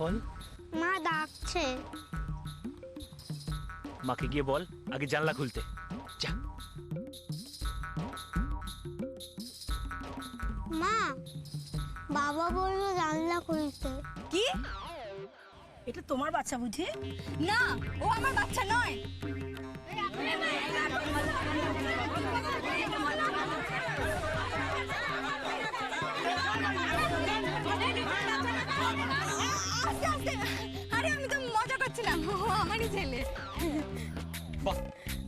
বল। মা ডাকছে। মাকে গিয়ে বল আগে জানলা খুলতে। যা। মা, বাবা বললো জানলা খুলতে। কি? এটা তোমার বাচ্চা বুঝি? না, ও আমার বাচ্চা নয়। আস্তে আস্তে। আরে আমি তো মজা করছিলাম, ও আমারই ছেলে। বাহ,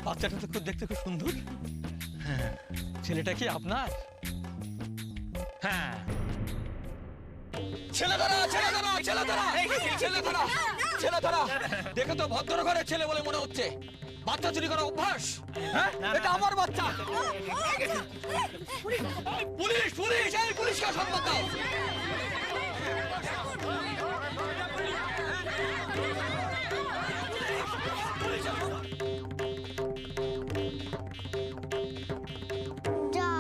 বাচ্চাটা তো খুব দেখতে খুব সুন্দর। হ্যাঁ, ছেলেটা কি আপনার? হ্যাঁ। ছেলে ধরা, ছেলে ধরা, ছেলে ধরা, ছেলে ধরা, ছেলে ধরা। দেখে তো ভদ্র ঘরের ছেলে বলে মনে হচ্ছে। বাচ্চা চুরি করা অভ্যাস? হ্যাঁ, এটা আমার বাচ্চা। পুলিশ, পুলিশ, এই পুলিশকে সংবাদ দাও। যা,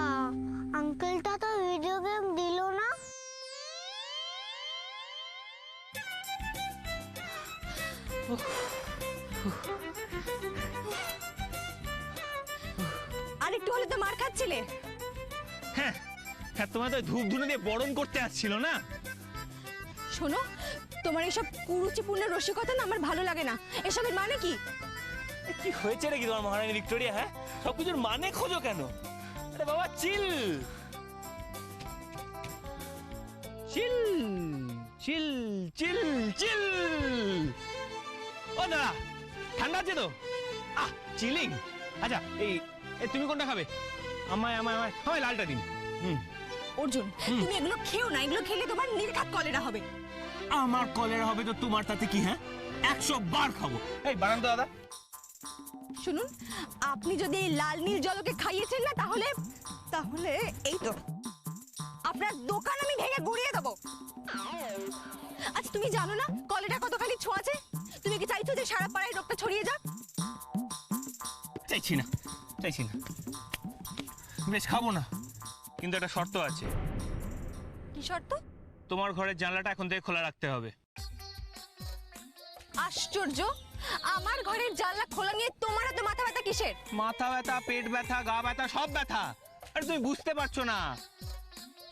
আঙ্কেলটা তো ভিডিও গেম দিল না। আর একটু হলে তো মার খাচ্ছিলে। হ্যাঁ হ্যাঁ, তোমার তো ধূপ ধুনে দিয়ে বরণ করতে আসছিল না। শোনো, তোমার এইসব কুরুচিপূর্ণ রসিকতা না আমার ভালো লাগে না। এসবের মানে কি? কি হয়েছে নাকি তোমার মহারানী ভিক্টোরিয়া? হ্যাঁ, সবকিছুর মানে খোঁজো কেন? আরে বাবা, চিল চিল চিল চিল চিল। ও দাদা, ঠান্ডা আছে তো? চিলিং। আচ্ছা, এই তুমি কোনটা খাবে? আমায় আমায় আমায় আমায় লালটা দিন। অর্জুন, তুমি এগুলো খেও না। এগুলো খেলে তোমার নির্ঘাত কলেরা হবে। আমার কলেরা হবে তো তোমার তাতে কি? হ্যাঁ, 100 বার খাবো। এই বানান তো দাদা। শুনুন, আপনি যদি এই লাল নীল জলকে খাইয়েছেন না, তাহলে তাহলে এই তো আপনার দোকান আমি ভেঙে গুড়িয়ে দেবো। আচ্ছা, তুমি জানো না কলেরা কতখানি ছোঁয়াচে? তুমি কি চাইছো যে সারা পাড়ায় রোগটা ছড়িয়ে যাক? চাইছি না, চাইছি না। বেশ, খাবো না, কিন্তু একটা শর্ত আছে। কি শর্ত? তোমার ঘরের জানলাটা এখন থেকে খোলা রাখতে হবে। আশ্চর্য, আমার ঘরের জানলা খোলা নিয়ে তোমার এত মাথা ব্যথা কিসের? মাথা ব্যথা, পেট ব্যথা, গা ব্যথা, সব ব্যথা। আরে তুমি বুঝতে পারছো না,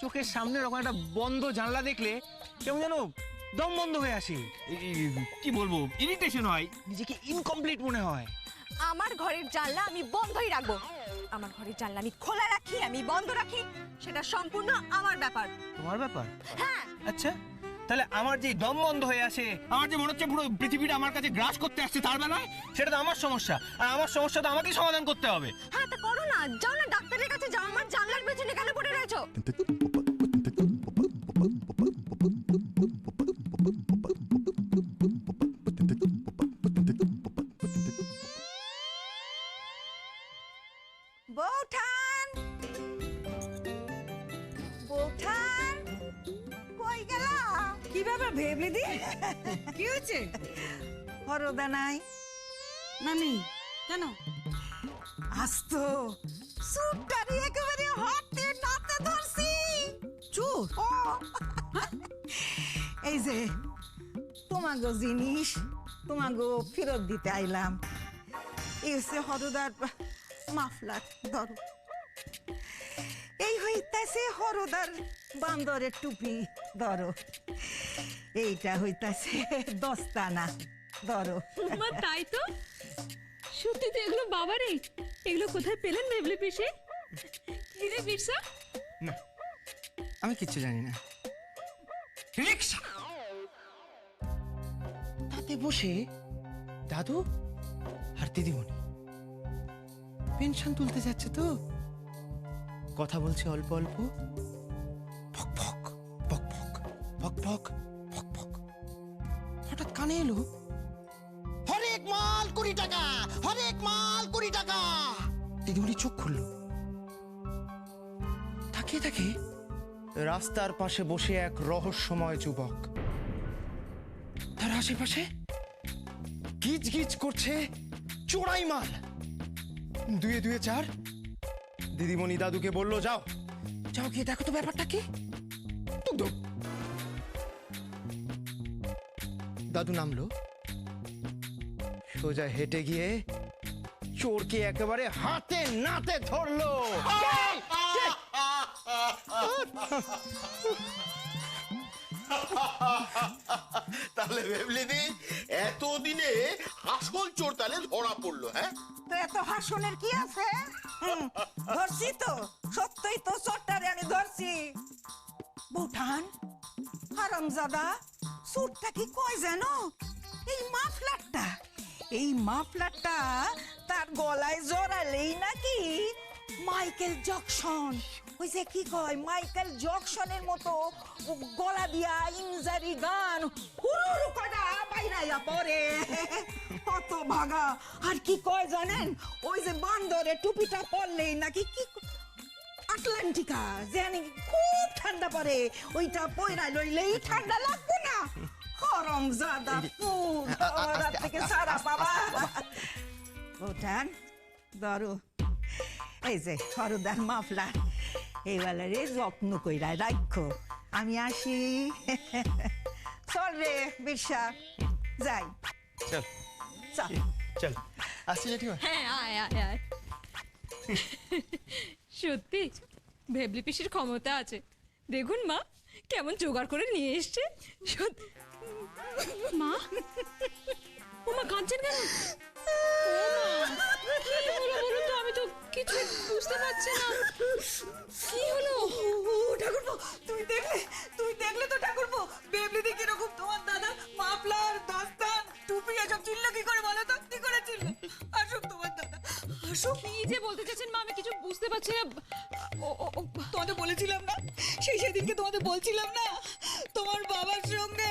চোখের সামনে এরকম একটা বন্ধ জানলা দেখলে কেমন যেন দম বন্ধ হয়ে আসে। কি বলবো, ইরিটেশন হয়, নিজেকে ইনকমপ্লিট মনে হয়। আমার ঘরের জানলা আমি বন্ধই রাখবো। আমার ঘরের জানলা আমি খোলা রাখি, আমি বন্ধ রাখি, সেটা সম্পূর্ণ আমার ব্যাপার। তোমার ব্যাপার? হ্যাঁ। আচ্ছা, তাহলে আমার যে দম বন্ধ হয়ে আসে, আমার যে মনে হচ্ছে পুরো পৃথিবীটা আমার কাছে গ্রাস করতে আসছে, তার বেলায় সেটা তো আমার সমস্যা। আর আমার সমস্যা তো আমাকেই সমাধান করতে হবে। হ্যাঁ, তা করো না, যাও না ডাক্তারের কাছে যাও। আমার জানলার পেছনে কেন পড়ে রয়েছো? বৌঠান, বৌঠান, কই গেলা? কি ব্যাপার ভেবলি দি? কি হয়েছে? হরদা নাই? নানি কেন? আসতো সুটটারি একেবারে হাতে নাতে ধরছি। চোর? ও এই যে তোমাগো জিনিস তোমাগো ফেরত দিতে আইলাম। এই হচ্ছে হরদার মাফলার, ধরো। এই হইতাছে হরদার বান্দরের টুপি, ধরো। এইটা হইতাছে দস্তানা, ধরো। মা, তাই তো, সত্যি তো এগুলো বাবারই। এগুলো কোথায় পেলেন ভেবলি পিসে? কি রে বিরসা? না, আমি কিচ্ছু জানি না। রিকশা, তাতে বসে দাদু আর দিদিমণি পেনশন তুলতে যাচ্ছে তো, কথা বলছে অল্প অল্প। ফক ফক ফক ফক ফক ফক ফক ফক। হঠাৎ কানে এলো, হরেক মাল 20 টাকা, হরেক মাল 20 টাকা। দিদিমণি চোখ খুলল, তাকিয়ে থাকে রাস্তার পাশে বসে এক রহস্যময় যুবক। তার আশেপাশে গিজ গিজ করছে চোরাই মাল। 2 2 4। দিদিমণি দাদুকে বলল, যাও যাও গিয়ে দেখো তো ব্যাপারটা কি। দাদু নামলো, সোজা হেঁটে গিয়ে চোরকে একেবারে হাতে নাতে ধরলো। তাহলে ভেবলিদি এতদিনে আসল চোর তাহলে ধরা পড়লো, হ্যাঁ? তো এত হাসনের কি আছে? ধরছি তো, সত্যই তো চোরটারে আমি ধরছি। বৌঠান, হারামজাদা, চোরটা কি কয় জানো? এই মাফলারটা, এই মাফলারটা তার গলায় জড়ালেই নাকি মাইকেল জ্যাকসন, ওই যে কি কয় মাইকেল জ্যাকসনের মতো গলা দিয়া ইনজারি গান হুরুরু করা বাইরাইয়া পড়ে। কত ভাগা। আর কি কয় জানেন? ওই যে বান্দরে টুপিটা পরলেই নাকি কি আটলান্টিকা জানি খুব ঠান্ডা পড়ে, ওইটা পয়রা লইলেই ঠান্ডা লাগবে না। হরমজাদা ফুল আমার হাত থেকে সারা বাবা। ওঠান ধরো, এই যে হরদার মাফলার, এইবারে যত্ন কইরা রাখো। আমি আসি। চল রে বিরসা, যাই। চল চল চল, আসছি জেঠিমা। হ্যাঁ আয় আয় আয়। সত্যি ভেবলি পিসির ক্ষমতা আছে, দেখুন মা কেমন জোগাড় করে নিয়ে এসছে। মা, ও মা কাঁদছেন কেন? কি হলো বলুন তো, আমি তো কিছু বুঝতে পারছি না। কি হলো? ঠাকুরপো, তুই দেখলে তো ঠাকুরপো, বেবলিদি কিরকম তোমার দাদা মাফলার দাস্তান টুপি এসব চিনলো কি করে বলো তো? কি করে চিনলো? আসুক তোমার দাদা, আসুক। কি যে বলতে চাচ্ছেন মা, আমি কিছু বুঝতে পারছি না। তোমাদের বলেছিলাম না, সেদিনকে তোমাদের বলছিলাম না, তোমার বাবার সঙ্গে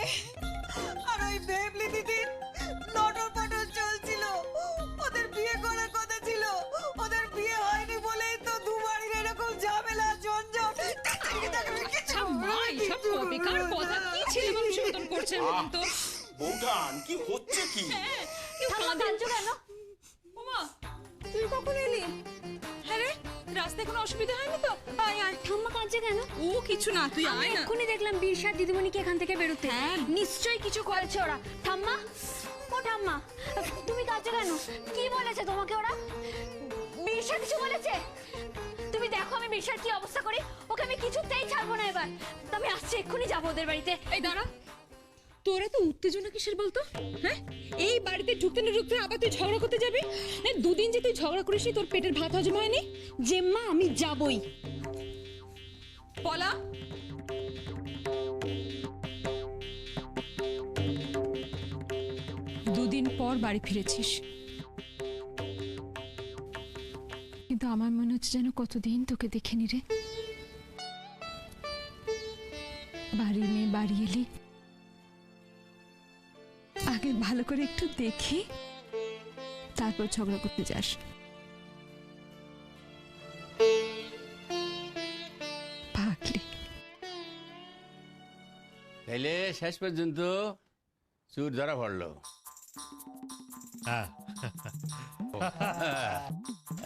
আর ওই বেবলি দিদির লটর পটর চলছিল। ওদের বিয়ে করার কথা ছিল, ওদের বিয়ে হয়নি বলেই তো দুবারের এরকম ঝামেলা ঝঞ্ঝট। আচ্ছা মা, এইসব কবেকার কথা, কি ছেলে মানুষের মতন করছেন বলুন তো? বৌঠান কি হচ্ছে কি? কেউ কাঁদছো কেন? ওমা, তুই কখন এলি? হ্যাঁ রে, রাস্তায় কোনো অসুবিধা হয়নি তো? আয় আয়। ঠাম্মা কাঁদছে কেন? ও কিছু না, তুই আমি আয় না। এক্ষুনি দেখলাম বীরসার দিদিমণিকে এখান থেকে বেরোতে। নিশ্চয়ই কিছু করেছে ওরা। ঠাম্মা, ও ঠাম্মা, তুমি কাঁদছো কেন? কি বলেছে তোমাকে ওরা? বীরসা কিছু বলেছে? তুমি দেখো আমি বীরসার কি অবস্থা করি, ওকে আমি কিছুতেই ছাড়বো না এবার। আমি আসছি, এক্ষুনি যাবো ওদের বাড়িতে। এই দাঁড়া, তোরা তো উত্তেজনা কিসের বলতো? হ্যাঁ, এই বাড়িতে ঢুকতে না ঢুকতে আবার তুই ঝগড়া করতে যাবি? দুদিন যে তুই ঝগড়া করিসনি, তোর পেটের ভাত হজম হয়নি? জেম্মা আমি যাবই। পলা, দুদিন পর বাড়ি ফিরেছিস, কিন্তু আমার মনে হচ্ছে যেন কতদিন তোকে দেখিনি রে। বাড়ির মেয়ে বাড়ি এলি, আগে ভালো করে একটু দেখি, তারপর ঝগড়া করতে যাস। পাগলি। তাইলে শেষ পর্যন্ত চুর ধরা পড়লো।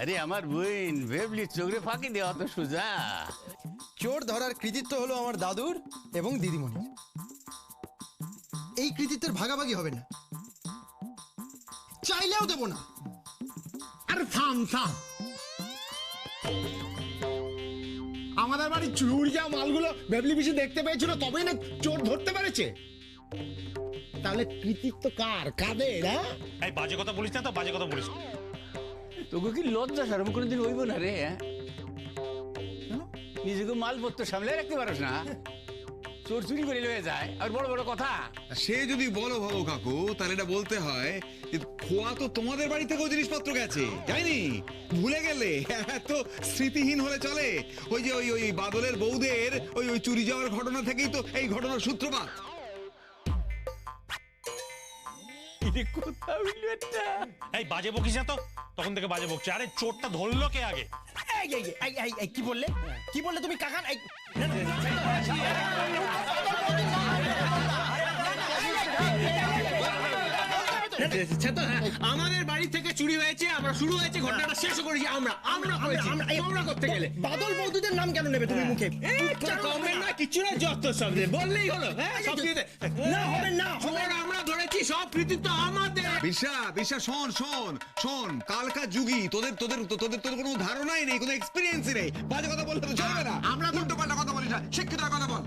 আরে আমার বোন ভেবলি চোখে ফাঁকি দেওয়া তো সোজা। চোর ধরার কৃতিত্ব হলো আমার দাদুর এবং দিদিমণির। এই কৃতিত্বের ভাগাভাগি হবে না, চাইলেও দেব না। আরে থাম থাম, আমাদের বাড়ির চুরি যাওয়া মালগুলো বেবলি পিসি দেখতে পেয়েছিল, তবেই না চোর ধরতে পেরেছে। তাহলে কৃতিত্ব কার, কাদের? হ্যাঁ, এই বাজে কথা বলিস না তো, বাজে কথা বলিস। তোকে কি লজ্জা শরম কোনোদিন হইব না রে? নিজেকে মালপত্র সামলে রাখতে পারস না? চোর চুরি করে লয়ে যায় আর বড় বড় কথা। সে যদি বলো ভাবো কাকু, তাহলে এটা বলতে হয় যে খোয়া তো তোমাদের বাড়ি থেকেও জিনিসপত্র গেছে, যায়নি? ভুলে গেলে? তো স্মৃতিহীন হলে চলে? ওই যে ওই বাদলের বউদের ওই চুরি যাওয়ার ঘটনা থেকেই তো এই ঘটনার সূত্রপাত। এই বাজে বকিস না তো, তখন থেকে বাজে বকছে। আরে চোরটা ধরলো কে আগে? কি বললে? কি বললে তুমি কাকা? আমাদের বাড়ি থেকে চুরি হয়েছে, আমরা শুরু হয়েছে, ঘটনাটা শেষ করেছি আমরা। আমরা করেছি, তোমরা করতে গেলে। বাদল বৌদিদের নাম কেন নেবে তুমি মুখে? কমেন্ট না, কিচ্ছু না, যত সব রে, বললেই হলো। হ্যাঁ, সব কৃতিত্ব না হবে না হবে না, আমরা ধরেছি সব কৃতিত্ব আমাদের। বিশ্বাস শোন শোন শোন, কালকা যুগী, তোদের তোদের তোদের তোদের কোনো ধারণাই নেই, কোনো এক্সপিরিয়েন্সই নেই, বাজে কথা বললে তো চলবে না। আমরা তো উল্টো পাল্টা কথা বলিস না, শিক্ষিত কথা বল।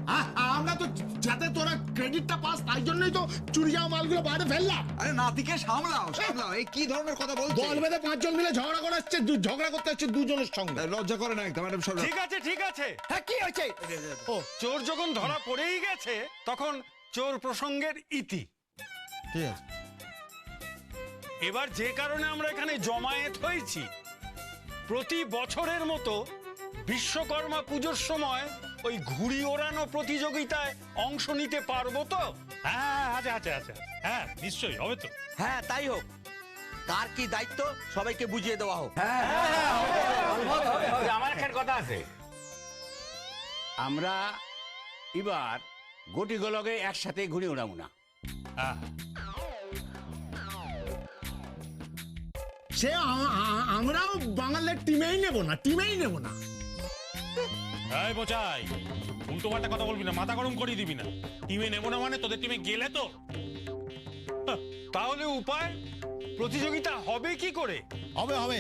আমরা তো যাতে তোরা ক্রেডিটটা পাস তাই জন্যই তো চুরি যাওয়া মালগুলো বাইরে ফেললাম। আরে নাতিকে সামলাও সামলাও, এই কি ধরনের কথা বলছিস? দল বেঁধে 5 জন মিলে ঝগড়া করাচ্ছে, ঝগড়া করতে হচ্ছে দুজনের সঙ্গে। লজ্জা করে না একটা ম্যাডাম? ঠিক আছে হ্যাঁ, কি হয়েছে? ও, চোর যখন ধরা পড়েই গেছে তখন চোর প্রসঙ্গের ইতি। ঠিক আছে। এবার যে কারণে আমরা এখানে জমায়েত হয়েছি, প্রতি বছরের মতো বিশ্বকর্মা পুজোর সময় ওই ঘুড়ি ওড়ানো প্রতিযোগিতায় অংশ নিতে পারবো তো? হ্যাঁ, আচ্ছা, হ্যাঁ নিশ্চয়ই হবে তো। হ্যাঁ, তাই হোক। কার কি দায়িত্ব সবাইকে বুঝিয়ে দেওয়া হোক। আমার একটা কথা আছে, আমরা এবার গোটিগুলোকে একসাথে ঘুরে উড়াবো না। সে আমরাও বাঙালির টিমেই নেব না। এই বোঝাই, উল্টো পাল্টা কথা বলবি না, মাথা গরম করিয়ে দিবি না। টিমে নেবো না মানে তোদের টিমে গেলে তো। তাহলে উপায়? প্রতিযোগিতা হবে কি করে? হবে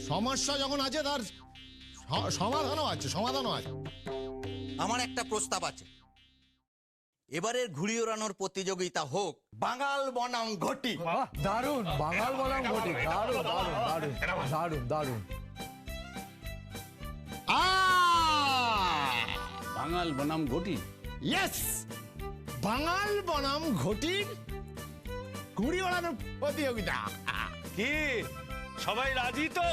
সমস্যা যখন আছে তার সমাধানও আছে। আমার একটা প্রস্তাব আছে, এবারের ঘুড়ি ওড়ানোর প্রতিযোগিতা হোক বাঙাল বনাম ঘটি। দারুণ, বাঙাল বনাম ঘটি, দারুণ। বাঙাল বনাম ঘটি। ইয়েস, বাঙাল বনাম ঘটির ঘুড়ি ওড়ানোর প্রতিযোগিতা। কি সবাই রাজি তো?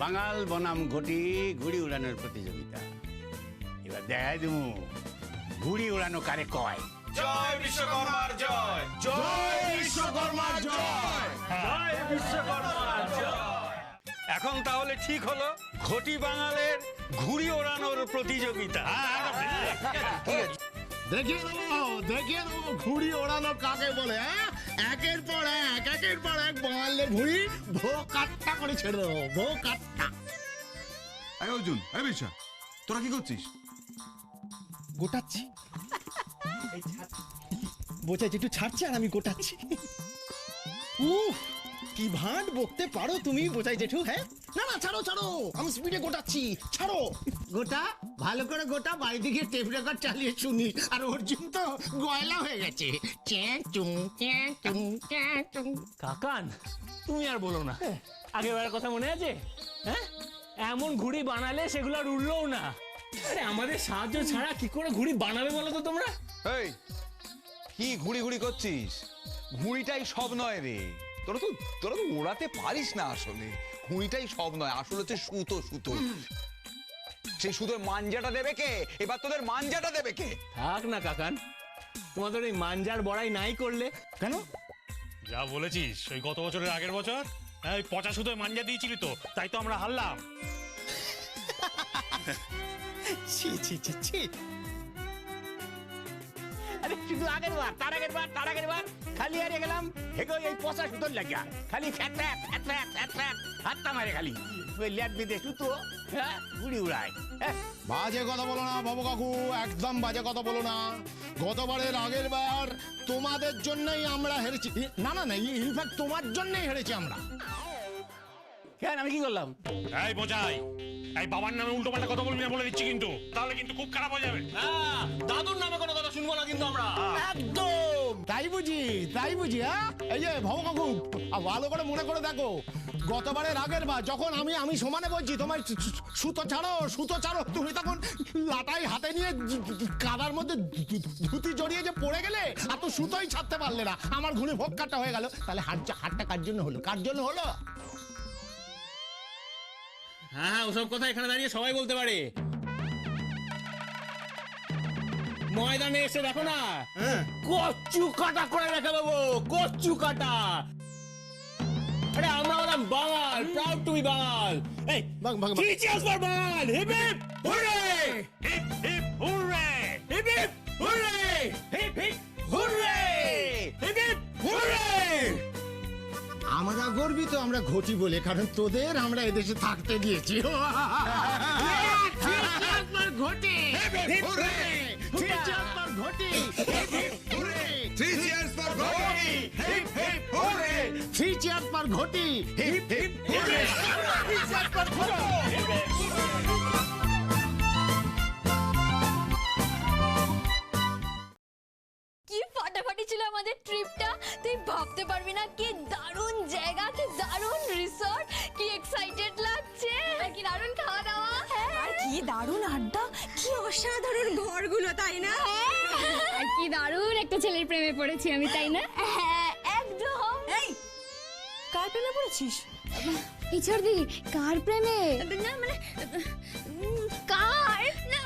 বাঙাল বনাম ঘটি ঘুড়ি উড়ানোর প্রতিযোগিতা। এবার দেখাই দেবো ঘুড়ি উড়ানো কারে কয়। জয় বিশ্বকর্মার জয়, জয় বিশ্বকর্মার জয়, জয় বিশ্বকর্মার জয়। এখন তাহলে ঠিক হলো, ঘটি বাঙালের ঘুড়ি ওড়ানোর প্রতিযোগিতা। দেখিয়ে দেবো ঘুড়ি ওড়ানো কাকে বলে। একের পর এক বাঙালের ঘুড়ি ভোকাট্টা করে ছেড়ে দেবো, ভোকাট্টা। এই অর্জুন, এই বিশ্বা, তোরা কি করছিস? গোটাচ্ছি। বোঝাই একটু ছাড়ছে আর আমি গোটাচ্ছি। উফ, কি ভাঁড় বকতে পারো তুমি বোঝাই জেঠু। হ্যাঁ, না ছাড়ো, আমি স্পিডে গোটাচ্ছি, ছাড়ো। গোটা ভালো করে গোটা, বাড়িতে গিয়ে টেপ রেকর্ড চালিয়ে শুনি। আর অর্জুন তো গয়লা হয়ে গেছে। কাকান, তুমি আর বলো না, আগের কথা মনে আছে? হ্যাঁ, এমন ঘুড়ি বানালে সেগুলো আর উড়লোও না। আরে আমাদের সাহায্য ছাড়া কি করে ঘুড়ি বানাবে বলো তো তোমরা? এই কি ঘুড়ি করছিস? ঘুড়িটাই সব নয় রে, তোরা তো ওড়াতে পারিস না। আসলে ঘুড়িটাই সব নয়, আসলে হচ্ছে সুতো। সেই সুতোর মাঞ্জাটা দেবে কে? এবার তোদের মাঞ্জাটা দেবে কে? থাক না কাকান, তোমাদের ওই মাঞ্জার বড়াই নাই করলে কেন? যা বলেছিস, ওই গত বছরের আগের বছর ওই 50 সুতোয় মাঞ্জা দিয়েছিলি তো, তাই তো আমরা হারলাম। ছি। আরে শুধু আগের বার তার আগের বার খালি হারিয়ে গেলাম। হেগো এই 50 সুতোর লাগিয়া খালি ফ্যাট হাতটা মারে, খালি ওই ল্যাট বিদে সুতো ঘুড়ি উড়ায়। বাজে কথা বলো না বাবু কাকু, একদম বাজে কথা বলো না। গতবারের আগের বার তোমাদের জন্যই আমরা হেরেছি। না ইনফ্যাক্ট তোমার জন্যই হেরেছি আমরা। কেন, আমি কি করলাম? এই বোঝাই, এই বাবার নামে উল্টো পাল্টা কথা বলবি না বলে দিচ্ছি, কিন্তু তাহলে কিন্তু খুব খারাপ হয়ে যাবে। দাদুর নামে কোনো কথা শুনবো না কিন্তু আমরা। একদম তাই বুঝি। হ্যাঁ, এই যে বাবু কাকু, ভালো করে মনে করে দেখো, গতবারের আগের বার যখন আমি সমানে বলছি তোমার সুতো ছাড়ো, তুমি তখন লাটাই হাতে নিয়ে কাদার মধ্যে ধুতি জড়িয়ে যে পড়ে গেলে, আর তো সুতোই ছাড়তে পারলে না। আমার ঘুরে ভোগ কাটা হয়ে গেল। তাহলে হাটটা কার জন্য হলো? হ্যাঁ, ওসব কথা এখানে দাঁড়িয়ে সবাই বলতে পারে। ময়দানে এসে দেখো না, কচু কাটা করে রেখে দেবো, কচু কাটা। আরে আমরা হলাম Bangal, proud to be Bangal. এই চিচিয়াস for Bangal, hip hip hurray, hip hip hurray, hip hip hurray, hip hip hurray, hip hip hurray. আমাদের আমরা গর্বিত আমরা ঘটি বলে, কারণ তোদের আমরা এদেশে থাকতে দিয়েছি। ঘটি Three cheers for Ghoti! Hip hip hooray! Three cheers for Ghoti! Hip hip hooray! Three cheers for Ghoti! কি ফাটাফাটি ছিল আমাদের ট্রিপটা, তুই ভাবতে পারবি না কি দারুণ জায়গা, কি দারুণ রিসর্ট, কি এক্সাইটেড লাগছে, আর কি দারুণ খাওয়া দাওয়া। আর কি দারুণ আড্ডা, কি অসাধারণ ঘরগুলো, তাই না? আর কি দারুণ একটা ছেলের প্রেমে পড়েছি আমি, তাই না? হ্যাঁ একদম। এই কার প্রেমে পড়েছিস? এই ছর্দি কার প্রেমে না, মানে কার না,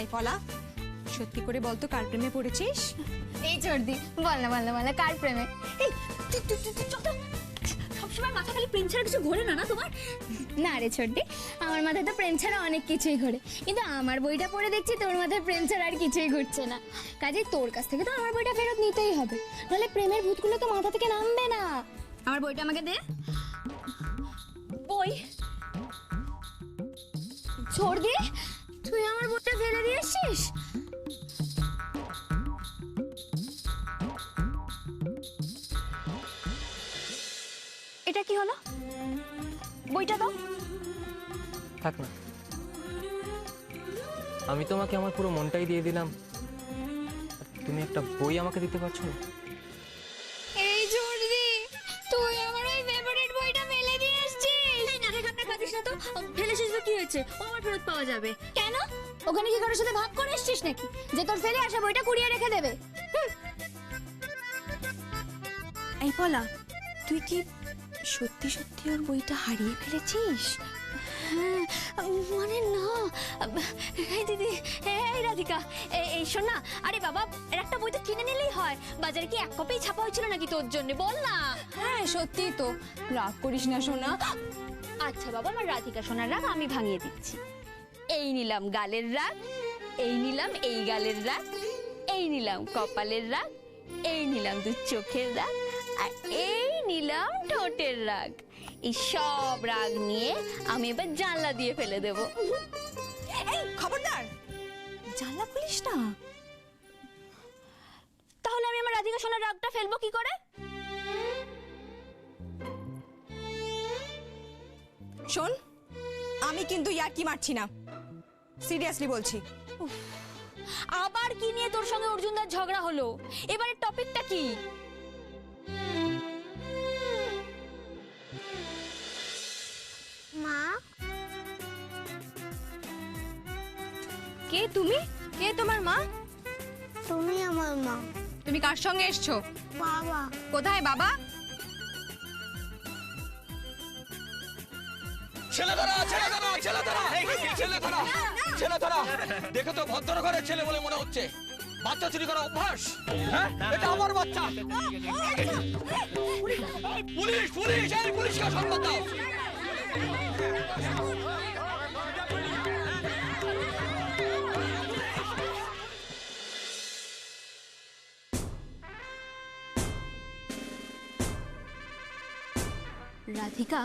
এই পলা, সত্যি করে বলতো কার প্রেমে পড়েছিস? এই ছর্দি বল না, বল না, বল না, কার প্রেমে? এই সবসময় মাথা খালি প্রেম ছাড়া কিছু ঘোরে না না তোমার? না রে ছর্দি, আমার মাথায় তো প্রেম ছাড়া অনেক কিছুই ঘোরে, কিন্তু আমার বইটা পড়ে দেখছি তোর মাথায় প্রেম ছাড়া আর কিছুই ঘুরছে না। কাজে তোর কাছ থেকে তো আমার বইটা ফেরত নিতেই হবে, নাহলে প্রেমের ভূতগুলো তো মাথা থেকে নামবে না। আমার বইটা আমাকে দে। বই ছর্দি, তুই আমার বইটা ফেলে দিয়ে এসছিস? এটা কি হলো? বইটা দাও। থাক না, আমি তোমাকে আমার পুরো মনটাই দিয়ে দিলাম, তুমি একটা বই আমাকে দিতে পারছো না? এই জর্দি, তুই আমার ওই ফেভারিট বইটা ফেলে দিয়ে এসেছিস। এই না, এখানটা কাঁদিস না তো, ফেলেছিস তো কি হয়েছে, ও আমার ফেরত পাওয়া যাবে। কেন? ওখানে কি কারোর সাথে ভাগ করে এসেছিস নাকি যে তোর ফেলে আসা বইটা কুড়িয়ে রেখে দেবে? এই পলা, তুই কি সত্যি সত্যি ওর বইটা হারিয়ে ফেলেছিস? হ্যাঁ, মানে না। এই দিদি, এই রাধিকা, এই শোন না। আরে বাবা, একটা বই তো কিনে নিলেই হয়, বাজারে কি এক কপি ছাপা হয়েছিল নাকি তোর জন্য, বল না। হ্যাঁ সত্যি তো, রাগ করিস না সোনা। আচ্ছা বাবা, আমার রাধিকা সোনার রাগ আমি ভাঙিয়ে দিচ্ছি। এই নিলাম গালের রাগ, এই নিলাম এই গালের রাগ, এই নিলাম কপালের রাগ, এই নিলাম দু চোখের রাগ, আর এই নিলাম ঠোঁটের রাগ। এই সব রাগ নিয়ে আমি এবার জানলা দিয়ে ফেলে দেব। এই খবরদার, জানলা খুলিস না। তাহলে আমি আমার রাধিকা সোনার রাগটা ফেলবো কি করে? শোন, আমি কিন্তু ইয়ার্কি মারছি না, সিরিয়াসলি বলছি। আবার কি নিয়ে তোর সঙ্গে অর্জুনদার ঝগড়া হলো? এবারের টপিকটা কি? মা, কে তুমি? কে তোমার মা? তুমি আমার মা। তুমি কার সঙ্গে এসছো? বাবা। কোথায় বাবা? ছেলে ধরা, ছেলে ধরা, ছেলে ধরা, ছেলে ধরা, ছেলে ধরা। দেখে তো ভদ্র ঘরের ছেলে বলে মনে হচ্ছে, বাচ্চা চুরি করা অভ্যাস। হ্যাঁ, এটা আমার বাচ্চা। পুলিশ, পুলিশ, এই পুলিশকে সংবাদ দাও। রাধিকা,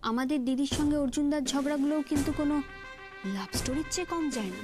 আমাদের দিদির সঙ্গে অর্জুনদার ঝগড়াগুলোও কিন্তু কোনো লাভ স্টোরির চেয়ে কম যায় না।